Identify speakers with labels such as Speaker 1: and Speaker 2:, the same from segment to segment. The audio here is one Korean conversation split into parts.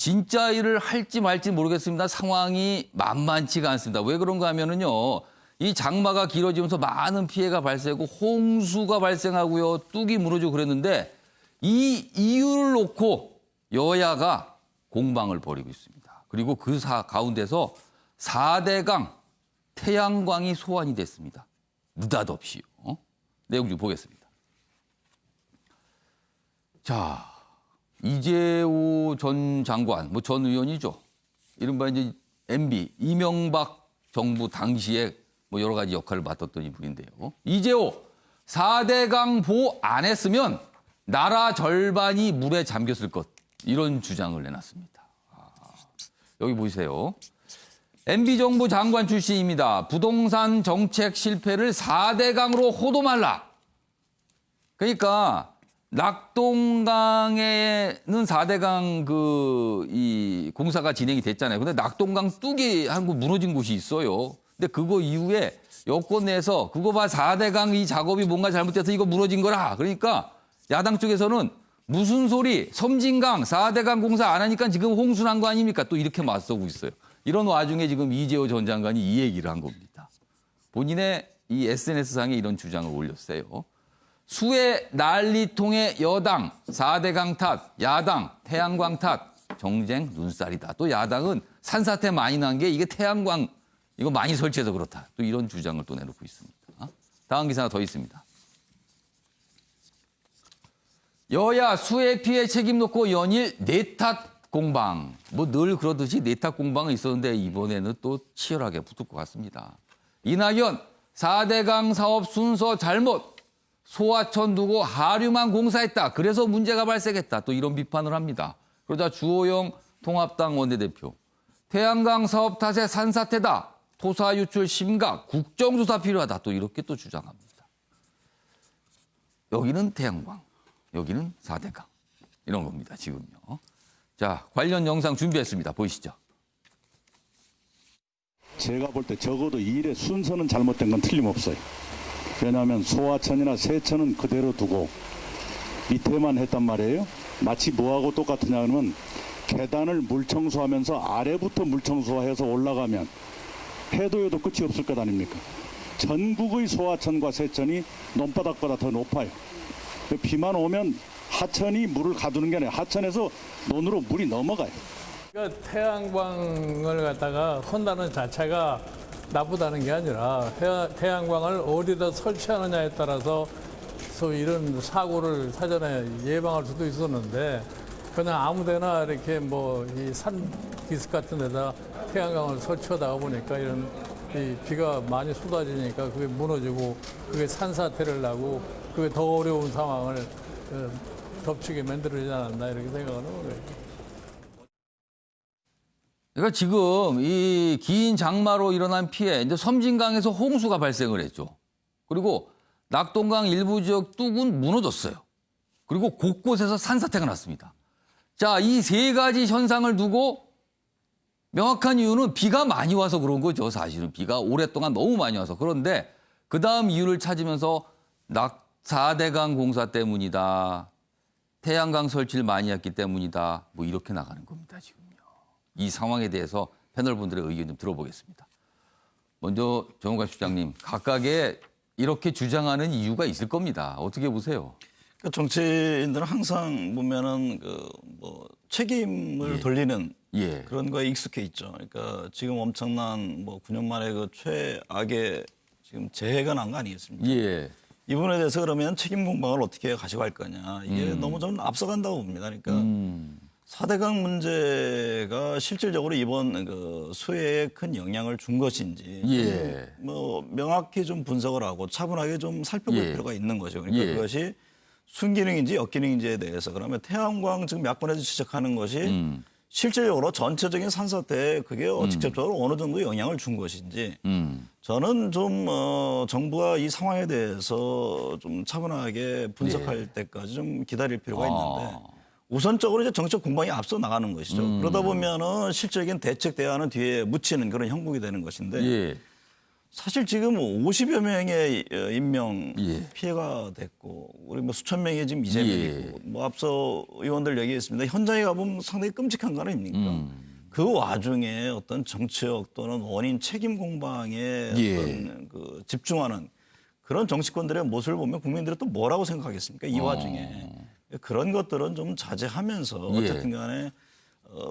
Speaker 1: 진짜 일을 할지 말지 모르겠습니다. 상황이 만만치가 않습니다. 왜 그런가 하면은요. 이 장마가 길어지면서 많은 피해가 발생하고 홍수가 발생하고요. 뚝이 무너지고 그랬는데 이 이유를 놓고 여야가 공방을 벌이고 있습니다. 그리고 그 가운데서 4대강 태양광이 소환이 됐습니다. 느닷없이요. 내용 좀 보겠습니다. 자, 이재호 전 장관, 전 의원이죠. 이른바 이제 MB, 이명박 정부 당시에 여러 가지 역할을 맡았던 이분인데요. 이재호, 4대강 보호 안 했으면 나라 절반이 물에 잠겼을 것. 이런 주장을 내놨습니다. 여기 보세요. MB정부 장관 출신입니다. 부동산 정책 실패를 4대강으로 호도말라. 그러니까 낙동강에는 4대강 이 공사가 진행이 됐잖아요. 근데 낙동강 뚝이 한 곳 무너진 곳이 있어요. 근데 그거 이후에 여권 내에서 그거 봐 4대강 이 작업이 뭔가 잘못돼서 이거 무너진 거라. 그러니까 야당 쪽에서는 무슨 소리 섬진강 4대강 공사 안 하니까 지금 홍수 난 거 아닙니까? 또 이렇게 맞서고 있어요. 이런 와중에 지금 이재호 전 장관이 이 얘기를 한 겁니다. 본인의 이 SNS상에 이런 주장을 올렸어요. 수해 난리통의 여당, 4대강 탓, 야당, 태양광 탓, 정쟁 눈살이다. 또 야당은 산사태 많이 난 게 이게 태양광 이거 많이 설치해서 그렇다. 또 이런 주장을 또 내놓고 있습니다. 다음 기사 하나 더 있습니다. 여야 수해 피해 책임 놓고 연일 내탓 공방. 늘 그러듯이 내탓 공방은 있었는데 이번에는 또 치열하게 붙을 것 같습니다. 이낙연 4대강 사업 순서 잘못. 소하천 두고 하류만 공사했다. 그래서 문제가 발생했다. 또 이런 비판을 합니다. 그러자 주호영 통합당 원내대표. 태양광 사업 탓에 산사태다. 토사 유출 심각. 국정조사 필요하다. 또 이렇게 또 주장합니다. 여기는 태양광. 여기는 4대강. 이런 겁니다. 지금요. 자, 관련 영상 준비했습니다. 보이시죠?
Speaker 2: 제가 볼 때 적어도 이 일의 순서는 잘못된 건 틀림없어요. 왜냐하면 소하천이나 세천은 그대로 두고 밑에만 했단 말이에요. 마치 뭐하고 똑같으냐 하면 계단을 물청소하면서 아래부터 물청소해서 올라가면 해도 해도 끝이 없을 것 아닙니까? 전국의 소하천과 세천이 논바닥보다 더 높아요. 비만 오면 하천이 물을 가두는 게 아니라 하천에서 논으로 물이 넘어가요.
Speaker 3: 그러니까 태양광을 갖다가 한다는 자체가 나쁘다는 게 아니라 태양광을 어디다 설치하느냐에 따라서 소위 이런 사고를 사전에 예방할 수도 있었는데 그냥 아무데나 이렇게 이 산 기슭 같은 데다 태양광을 설치하다 보니까 이런 비가 많이 쏟아지니까 그게 무너지고 그게 산사태를 나고 그게 더 어려운 상황을 덮치게 만들어지지 않았나 이렇게 생각하는 거예요.
Speaker 1: 그러니까 지금 이 긴 장마로 일어난 피해, 이제 섬진강에서 홍수가 발생을 했죠. 그리고 낙동강 일부 지역 뚝은 무너졌어요. 그리고 곳곳에서 산사태가 났습니다. 자, 이 세 가지 현상을 두고 명확한 이유는 비가 많이 와서 그런 거죠. 사실은 비가 오랫동안 너무 많이 와서. 그런데 그다음 이유를 찾으면서 4대강 공사 때문이다. 태양광 설치를 많이 했기 때문이다. 이렇게 나가는 겁니다, 지금요. 이 상황에 대해서 패널분들의 의견 좀 들어보겠습니다. 먼저 정우관 실장님, 각각의 이렇게 주장하는 이유가 있을 겁니다. 어떻게 보세요?
Speaker 4: 그러니까 정치인들은 항상 보면은 책임을 돌리는 그런 거에 익숙해 있죠. 그러니까 지금 엄청난 9년 만에 그 최악의 지금 재해가 난 거 아니겠습니까? 이 부분에 대해서 그러면 책임 공방을 어떻게 가져갈 거냐. 이게 너무 좀 앞서간다고 봅니다. 그러니까 4대강 문제가 실질적으로 이번 수해에 큰 영향을 준 것인지 명확히 좀 분석을 하고 차분하게 좀 살펴볼 필요가 있는 거죠. 그러니까 그것이 순기능인지 역기능인지에 대해서 그러면 태양광 지금 야권에서 지적하는 것이 실질적으로 전체적인 산사태에 그게 직접적으로 어느 정도 영향을 준 것인지 저는 좀 정부가 이 상황에 대해서 좀 차분하게 분석할 때까지 좀 기다릴 필요가 있는데 우선적으로 이제 정책 공방이 앞서 나가는 것이죠. 그러다 보면은 실질적인 대책 대안은 뒤에 묻히는 그런 형국이 되는 것인데 사실 지금 50여 명의 인명
Speaker 1: 예.
Speaker 4: 피해가 됐고 우리 뭐 수천 명이 지금 이재명이
Speaker 1: 예.
Speaker 4: 있고 뭐 앞서 의원들 얘기했습니다. 현장에 가보면 상당히 끔찍한 거 아닙니까? 그 와중에 어떤 정치적 또는 원인 책임 공방에
Speaker 1: 예.
Speaker 4: 어떤 그 집중하는 그런 정치권들의 모습을 보면 국민들은 또 뭐라고 생각하겠습니까? 이 와중에 그런 것들은 좀 자제하면서
Speaker 1: 예.
Speaker 4: 어쨌든 간에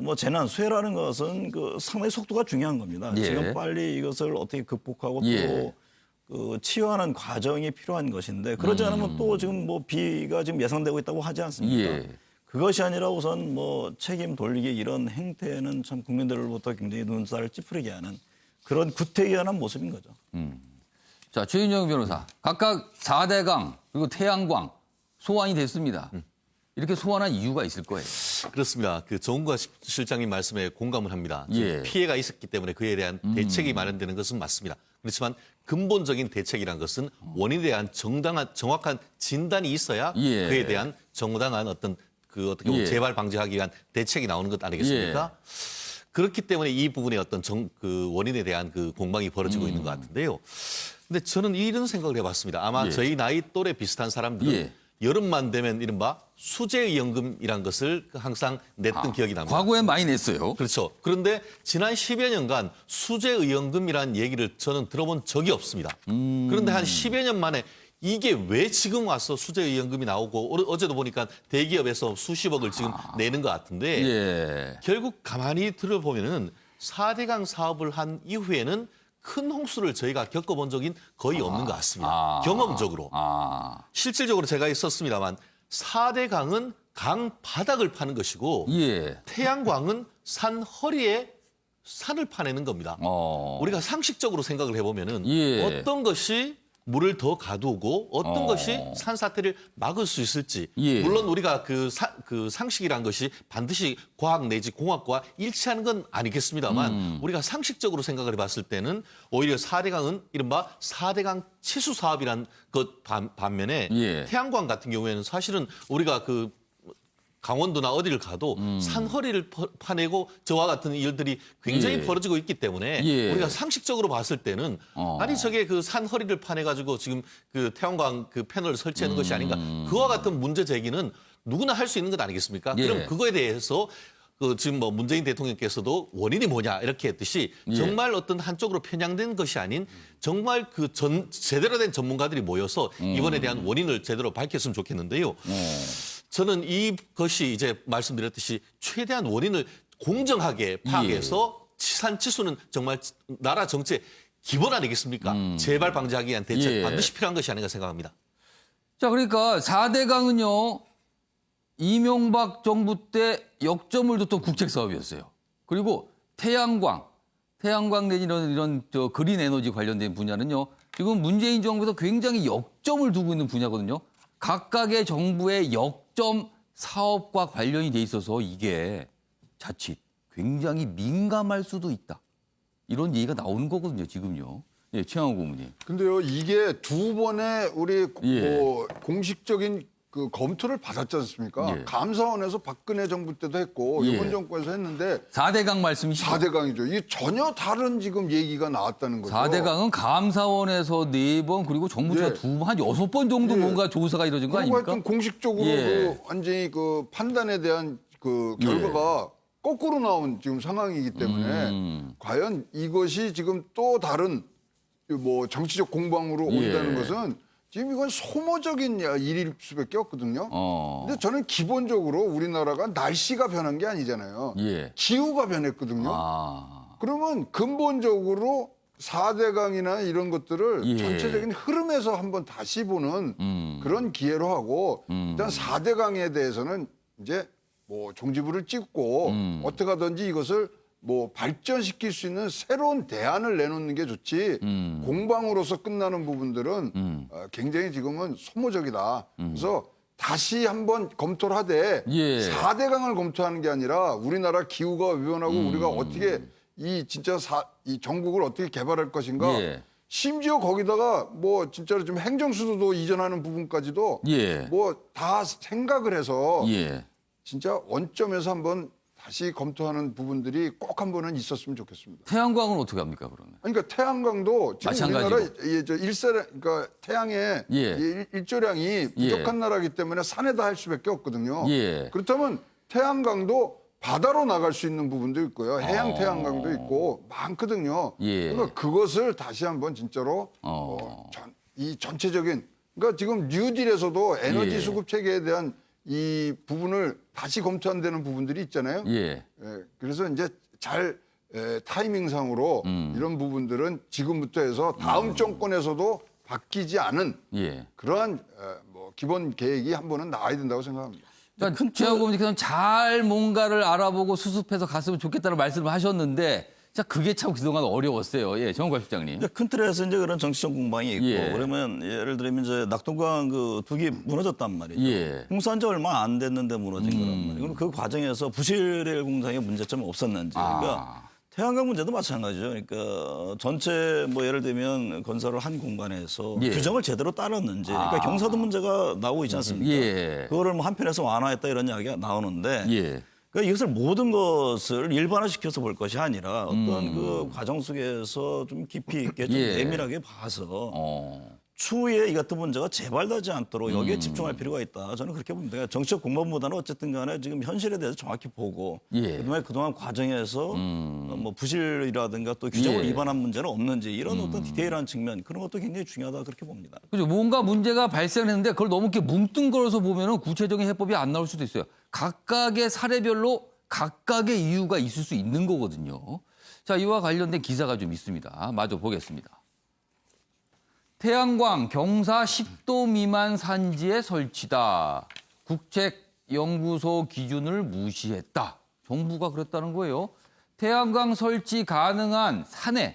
Speaker 4: 뭐 재난 수해라는 것은 그 상당히 속도가 중요한 겁니다.
Speaker 1: 예.
Speaker 4: 지금 빨리 이것을 어떻게 극복하고
Speaker 1: 예.
Speaker 4: 또 그 치유하는 과정이 필요한 것인데 그러지 않으면 또 지금 뭐 비가 지금 예상되고 있다고 하지 않습니까?
Speaker 1: 예.
Speaker 4: 그것이 아니라 우선 뭐 책임 돌리기 이런 행태는 참 국민들로부터 굉장히 눈살을 찌푸리게 하는 그런 구태의연한 모습인 거죠.
Speaker 1: 자, 최윤정 변호사. 각각 4대강 그리고 태양광 소환이 됐습니다. 이렇게 소환한 이유가 있을 거예요.
Speaker 5: 그렇습니다. 그 정은과 실장님 말씀에 공감을 합니다.
Speaker 1: 예.
Speaker 5: 피해가 있었기 때문에 그에 대한 대책이 마련되는 것은 맞습니다. 그렇지만 근본적인 대책이란 것은 원인에 대한 정확한 진단이 있어야
Speaker 1: 예.
Speaker 5: 그에 대한 정당한 어떤 그 어떻게 보면
Speaker 1: 예.
Speaker 5: 재발 방지하기 위한 대책이 나오는 것 아니겠습니까? 그렇기 때문에 이 부분에 어떤 그 원인에 대한 그 공방이 벌어지고 있는 것 같은데요. 근데 저는 이런 생각을 해봤습니다. 아마
Speaker 1: 예.
Speaker 5: 저희 나이 또래 비슷한 사람들은
Speaker 1: 예.
Speaker 5: 여름만 되면 이른바 수재의연금이란 것을 항상 냈던 기억이 납니다.
Speaker 1: 과거에 많이 냈어요.
Speaker 5: 그렇죠. 그런데 지난 10여 년간 수재의연금이라는 얘기를 저는 들어본 적이 없습니다. 그런데 한 10여 년 만에 이게 왜 지금 와서 수재의연금이 나오고 어제도 보니까 대기업에서 수십억을 지금 내는 것 같은데
Speaker 1: 예.
Speaker 5: 결국 가만히 들어보면은 4대강 사업을 한 이후에는 큰 홍수를 저희가 겪어본 적이 거의 없는 것 같습니다. 경험적으로. 실질적으로 제가 있었습니다만 4대강은 강 바닥을 파는 것이고
Speaker 1: 예.
Speaker 5: 태양광은 산 허리에 산을 파내는 겁니다. 우리가 상식적으로 생각을 해보면은
Speaker 1: 예.
Speaker 5: 어떤 것이 물을 더 가두고 어떤 것이 산사태를 막을 수 있을지
Speaker 1: 예.
Speaker 5: 물론 우리가 그 상식이란 것이 반드시 과학 내지 공학과 일치하는 건 아니겠습니다만 우리가 상식적으로 생각을 해봤을 때는 오히려 4대강은 이른바 4대강 치수 사업이란 것 반면에
Speaker 1: 예.
Speaker 5: 태양광 같은 경우에는 사실은 우리가 그 강원도나 어디를 가도 산허리를 파내고 저와 같은 일들이 굉장히
Speaker 1: 예.
Speaker 5: 벌어지고 있기 때문에
Speaker 1: 예.
Speaker 5: 우리가 상식적으로 봤을 때는 아니 저게 그 산허리를 파내가지고 지금 그 태양광 그 패널을 설치하는 것이 아닌가 그와 같은 문제 제기는 누구나 할 수 있는 것 아니겠습니까?
Speaker 1: 예.
Speaker 5: 그럼 그거에 대해서 그 지금 뭐 문재인 대통령께서도 원인이 뭐냐 이렇게 했듯이
Speaker 1: 예.
Speaker 5: 정말 어떤 한쪽으로 편향된 것이 아닌 정말 그 제대로 된 전문가들이 모여서 이번에 대한 원인을 제대로 밝혔으면 좋겠는데요. 저는 이것이 이제 말씀드렸듯이 최대한 원인을 공정하게 파악해서 치산치수는 정말 나라 정치의 기본 아니겠습니까? 재발 방지하기 위한 대책
Speaker 1: 예.
Speaker 5: 반드시 필요한 것이 아닌가 생각합니다.
Speaker 1: 자, 그러니까 4대강은요, 이명박 정부 때 역점을 뒀던 국책 사업이었어요. 그리고 태양광 내지 이런 저 그린 에너지 관련된 분야는요, 지금 문재인 정부에서 굉장히 역점을 두고 있는 분야거든요. 각각의 정부의 역점 사업과 관련이 돼 있어서 이게 자칫 굉장히 민감할 수도 있다. 이런 얘기가 나오는 거거든요, 지금요. 예, 최영호 고문님.
Speaker 6: 근데요, 이게 두 번의 우리
Speaker 1: 예.
Speaker 6: 뭐 공식적인 그 검토를 받았지 않습니까?
Speaker 1: 예.
Speaker 6: 감사원에서 박근혜 정부 때도 했고
Speaker 1: 예.
Speaker 6: 이번 정권에서 했는데
Speaker 1: 4대강 말씀이시죠?
Speaker 6: 4대강이죠. 이게 전혀 다른 지금 얘기가 나왔다는 거죠.
Speaker 1: 4대강은 감사원에서 4번 그리고 정부 조사
Speaker 6: 예.
Speaker 1: 2번, 한 6번 정도
Speaker 6: 예.
Speaker 1: 뭔가 조사가 이루어진 거
Speaker 6: 그리고
Speaker 1: 아닙니까?
Speaker 6: 하여튼 공식적으로
Speaker 1: 예.
Speaker 6: 그 완전히 그 판단에 대한 그 결과가 거꾸로 나온 지금 상황이기 때문에 과연 이것이 지금 또 다른 뭐 정치적 공방으로
Speaker 1: 예.
Speaker 6: 온다는 것은 지금 이건 소모적인 일일 수밖에 없거든요. 근데 저는 기본적으로 우리나라가 날씨가 변한 게 아니잖아요.
Speaker 1: 예.
Speaker 6: 기후가 변했거든요. 그러면 근본적으로 4대강이나 이런 것들을
Speaker 1: 예.
Speaker 6: 전체적인 흐름에서 한번 다시 보는 그런 기회로 하고 일단 4대강에 대해서는 이제 뭐 종지부를 찍고 어떻게 하든지 이것을 뭐 발전시킬 수 있는 새로운 대안을 내놓는 게 좋지 공방으로서 끝나는 부분들은 굉장히 지금은 소모적이다. 그래서 다시 한번 검토를 하되
Speaker 1: 예.
Speaker 6: 4대강을 검토하는 게 아니라 우리나라 기후가 변하고 우리가 어떻게 이 진짜 이 전국을 어떻게 개발할 것인가.
Speaker 1: 예.
Speaker 6: 심지어 거기다가 뭐 진짜로 좀 행정수도도 이전하는 부분까지도
Speaker 1: 예.
Speaker 6: 뭐 다 생각을 해서
Speaker 1: 예.
Speaker 6: 진짜 원점에서 한번 다시 검토하는 부분들이 꼭 한 번은 있었으면 좋겠습니다.
Speaker 1: 태양광은 어떻게 합니까 그러면?
Speaker 6: 그러니까 태양광도 지금
Speaker 1: 마찬가지로.
Speaker 6: 우리나라 저 일사량 그러니까 태양의
Speaker 1: 예.
Speaker 6: 일조량이 부족한 나라이기 때문에 산에다 할 수밖에 없거든요.
Speaker 1: 예.
Speaker 6: 그렇다면 태양광도 바다로 나갈 수 있는 부분도 있고요. 해양 태양광도 있고 많거든요.
Speaker 1: 예.
Speaker 6: 그러니까 그것을 다시 한번 진짜로 이 전체적인 그러니까 지금 뉴딜에서도 에너지
Speaker 1: 예.
Speaker 6: 수급 체계에 대한 이 부분을 다시 검토한다는 부분들이 있잖아요.
Speaker 1: 예.
Speaker 6: 그래서 이제 잘 타이밍상으로 이런 부분들은 지금부터 해서 다음 정권에서도 바뀌지 않은
Speaker 1: 예.
Speaker 6: 그러한 뭐 기본 계획이 한 번은 나와야 된다고 생각합니다.
Speaker 1: 그러니까 제가 보면 잘 뭔가를 알아보고 수습해서 갔으면 좋겠다는 말씀을 하셨는데 자 그게 참 그동안 어려웠어요. 예, 정광 실장님.
Speaker 4: 큰 틀에서 이제 그런 정치적 공방이 있고
Speaker 1: 예.
Speaker 4: 그러면 예를 들면 이제 낙동강 그 두기 무너졌단 말이죠.
Speaker 1: 예.
Speaker 4: 공사한 지 얼마 안 됐는데 무너진 거란 말이에요. 그럼 그 과정에서 부실일 공사에 문제점이 없었는지. 그러니까 태양광 문제도 마찬가지죠. 그러니까 전체 뭐 예를 들면 건설을 한 공간에서
Speaker 1: 예.
Speaker 4: 규정을 제대로 따랐는지. 그러니까 경사도 문제가 나오고 있지 않습니까?
Speaker 1: 예.
Speaker 4: 그거를 뭐 한편에서 완화했다 이런 이야기가 나오는데.
Speaker 1: 예.
Speaker 4: 그러니까 이것을 모든 것을 일반화시켜서 볼 것이 아니라 어떤 그 과정 속에서 좀 깊이 있게 좀
Speaker 1: 예.
Speaker 4: 내밀하게 봐서 추후에 이 같은 문제가 재발되지 않도록 여기에 집중할 필요가 있다. 저는 그렇게 봅니다. 정치적 공방보다는 어쨌든 간에 지금 현실에 대해서 정확히 보고
Speaker 1: 예.
Speaker 4: 그다음에 그동안 과정에서 뭐 부실이라든가 또 규정을
Speaker 1: 예.
Speaker 4: 위반한 문제는 없는지 이런 어떤 디테일한 측면 그런 것도 굉장히 중요하다 그렇게 봅니다.
Speaker 1: 그죠. 뭔가 문제가 발생했는데 그걸 너무 이렇게 뭉뚱그려서 보면은 구체적인 해법이 안 나올 수도 있어요. 각각의 사례별로 각각의 이유가 있을 수 있는 거거든요. 자, 이와 관련된 기사가 좀 있습니다. 마저 보겠습니다. 태양광 경사 10도 미만 산지에 설치다. 국책연구소 기준을 무시했다. 정부가 그랬다는 거예요. 태양광 설치 가능한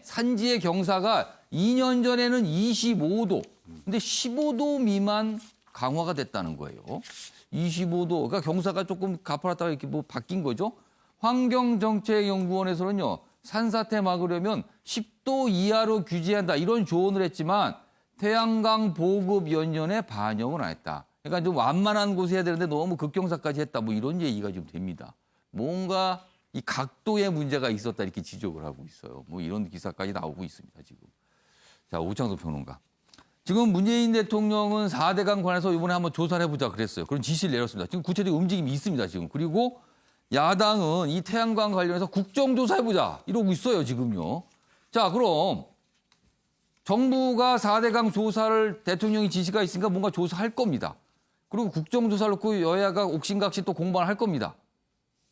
Speaker 1: 산지의 경사가 2년 전에는 25도, 근데 15도 미만 강화가 됐다는 거예요. 25도, 그러니까 경사가 조금 가파랐다가 이렇게 뭐 바뀐 거죠. 환경정책연구원에서는요, 산사태 막으려면 10도 이하로 규제한다 이런 조언을 했지만 태양광 보급연연에 반영을 안 했다. 그러니까 좀 완만한 곳에 해야 되는데 너무 극경사까지 했다. 뭐 이런 얘기가 좀 됩니다. 뭔가 이 각도에 문제가 있었다 이렇게 지적을 하고 있어요. 뭐 이런 기사까지 나오고 있습니다, 지금. 자, 오창석 평론가. 지금 문재인 대통령은 4대강 관해서 이번에 한번 조사를 해보자 그랬어요. 그런 지시를 내렸습니다. 지금 구체적인 움직임이 있습니다, 지금. 그리고 야당은 이 태양광 관련해서 국정조사해보자 이러고 있어요, 지금요. 자, 그럼 정부가 4대강 조사를 대통령이 지시가 있으니까 뭔가 조사할 겁니다. 그리고 국정조사를 놓고 여야가 옥신각신 또 공방을 할 겁니다.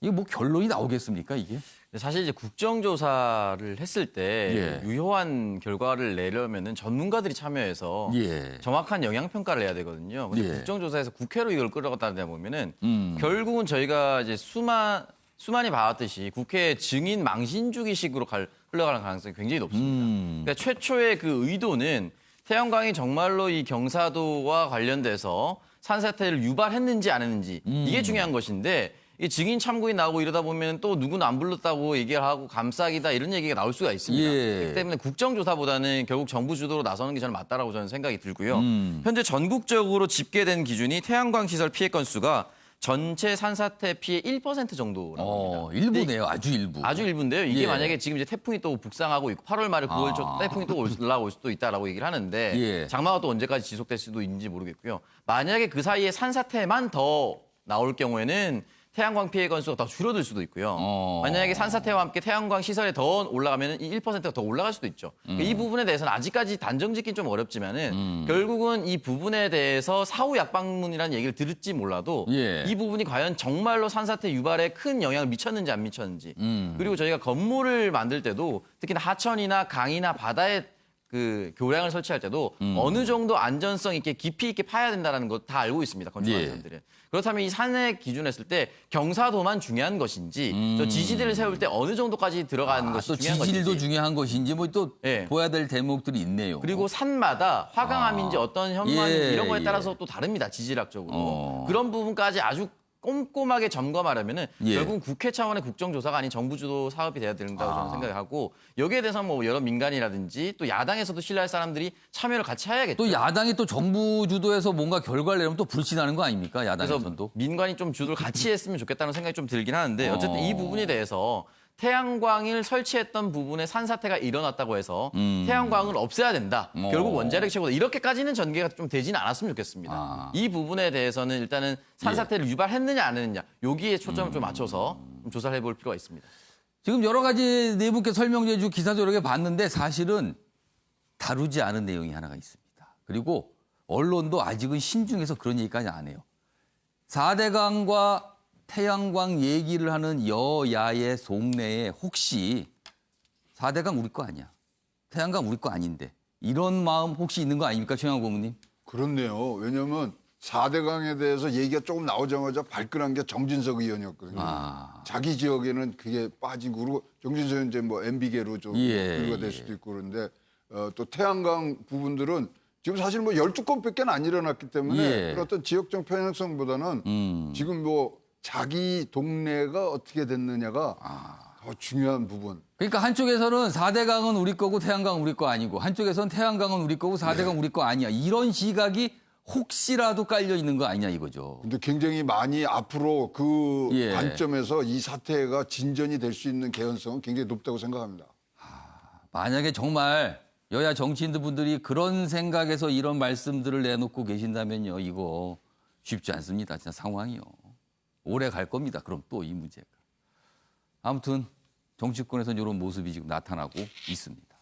Speaker 1: 이게 뭐 결론이 나오겠습니까, 이게?
Speaker 7: 사실 이제 국정조사를 했을 때
Speaker 1: 예.
Speaker 7: 유효한 결과를 내려면은 전문가들이 참여해서
Speaker 1: 예.
Speaker 7: 정확한 영향 평가를 해야 되거든요. 근데
Speaker 1: 예.
Speaker 7: 국정조사에서 국회로 이걸 끌어갔다 보면은 결국은 저희가 이제 수많이 봐왔듯이 국회 증인 망신 주기식으로 흘러가는 가능성이 굉장히 높습니다. 그러니까 최초의 그 의도는 태양광이 정말로 이 경사도와 관련돼서 산사태를 유발했는지 안 했는지 이게 중요한 것인데 이 증인 참고인 나오고 이러다 보면 또 누구는 안 불렀다고 얘기를 하고 감싸기다 이런 얘기가 나올 수가 있습니다.
Speaker 1: 예.
Speaker 7: 그렇기 때문에 국정조사보다는 결국 정부 주도로 나서는 게 저는 맞다라고 저는 생각이 들고요. 현재 전국적으로 집계된 기준이 태양광 시설 피해 건수가 전체 산사태 피해 1% 정도라고 합니다.
Speaker 1: 일부네요, 아주 일부.
Speaker 7: 아주 일부인데요. 이게
Speaker 1: 예.
Speaker 7: 만약에 지금 이제 태풍이 또 북상하고 있고 8월 말에 9월 초 태풍이 또 올라올 수도 있다라고 얘기를 하는데
Speaker 1: 예.
Speaker 7: 장마가 또 언제까지 지속될 수도 있는지 모르겠고요. 만약에 그 사이에 산사태만 더 나올 경우에는 태양광 피해 건수가 더 줄어들 수도 있고요. 만약에 산사태와 함께 태양광 시설에 더 올라가면 이 1%가 더 올라갈 수도 있죠. 이 부분에 대해서는 아직까지 단정 짓긴 좀 어렵지만은 결국은 이 부분에 대해서 사후 약방문이라는 얘기를 들을지 몰라도
Speaker 1: 예.
Speaker 7: 이 부분이 과연 정말로 산사태 유발에 큰 영향을 미쳤는지 안 미쳤는지 그리고 저희가 건물을 만들 때도 특히나 하천이나 강이나 바다에 그 교량을 설치할 때도 어느 정도 안전성 있게 깊이 있게 파야 된다는 거 다 알고 있습니다. 건축하는
Speaker 1: 예.
Speaker 7: 사람들은. 그렇다면 이 산의 기준했을 때 경사도만 중요한 것인지 저 지지대를 세울 때 어느 정도까지 들어가는 것이
Speaker 1: 또
Speaker 7: 중요한
Speaker 1: 지질도
Speaker 7: 것인지
Speaker 1: 중요한 것인지 뭐 또
Speaker 7: 예.
Speaker 1: 보야 될 대목들이 있네요.
Speaker 7: 그리고 산마다 화강암인지 어떤 현무암인지
Speaker 1: 예,
Speaker 7: 이런 거에
Speaker 1: 예.
Speaker 7: 따라서 또 다릅니다. 지질학적으로. 그런 부분까지 아주 꼼꼼하게 점검하려면은
Speaker 1: 예.
Speaker 7: 결국 국회 차원의 국정조사가 아닌 정부 주도 사업이 돼야 된다고 저는 생각하고 여기에 대해서 뭐 여러 민간이라든지 또 야당에서도 신뢰할 사람들이 참여를 같이 해야겠죠.
Speaker 1: 또 야당이 또 정부 주도해서 뭔가 결과를 내면 또 불신하는 거 아닙니까?
Speaker 7: 그래서
Speaker 1: 야당에서도.
Speaker 7: 민간이 좀 주도를 같이 했으면 좋겠다는 생각이 좀 들긴 하는데 어쨌든 이 부분에 대해서 태양광을 설치했던 부분에 산사태가 일어났다고 해서 태양광을 없애야 된다. 결국 원자력 최고다. 이렇게까지는 전개가 좀 되지는 않았으면 좋겠습니다. 이 부분에 대해서는 일단은 산사태를 유발했느냐 안 했느냐 여기에 초점을 좀 맞춰서 좀 조사를 해볼 필요가 있습니다.
Speaker 1: 지금 여러 가지 네 분께 설명해 주 기사도 여러 개 봤는데 사실은 다루지 않은 내용이 하나가 있습니다. 그리고 언론도 아직은 신중해서 그런 얘기까지 안 해요. 4대강과 태양광 얘기를 하는 여야의 속내에 혹시 4대강 우리 거 아니야. 태양광 우리 거 아닌데. 이런 마음 혹시 있는 거 아닙니까? 최영학 고문님?
Speaker 6: 그렇네요. 왜냐하면 4대강에 대해서 얘기가 조금 나오자마자 발끈한 게 정진석 의원이었거든요. 자기 지역에는 그게 빠지고 그리고 정진석 의원 이제 뭐 MB계로 좀 분류가 될 수도 있고 그런데 또 태양광 부분들은 지금 사실 뭐 12건밖에 안 일어났기 때문에 그런 어떤 지역적 편향성보다는 지금 뭐 자기 동네가 어떻게 됐느냐가 더 중요한 부분.
Speaker 1: 그러니까 한쪽에서는 4대강은 우리 거고 태양광 우리 거 아니고 한쪽에서는 태양광은 우리 거고 4대강 우리 거 아니야. 이런 시각이 혹시라도 깔려 있는 거 아니냐 이거죠.
Speaker 6: 근데 굉장히 많이 앞으로 그
Speaker 1: 예.
Speaker 6: 관점에서 이 사태가 진전이 될 수 있는 개연성은 굉장히 높다고 생각합니다.
Speaker 1: 만약에 정말 여야 정치인들 분들이 그런 생각에서 이런 말씀들을 내놓고 계신다면요. 이거 쉽지 않습니다. 진짜 상황이요. 오래 갈 겁니다. 그럼 또 이 문제가. 아무튼 정치권에서는 이런 모습이 지금 나타나고 있습니다.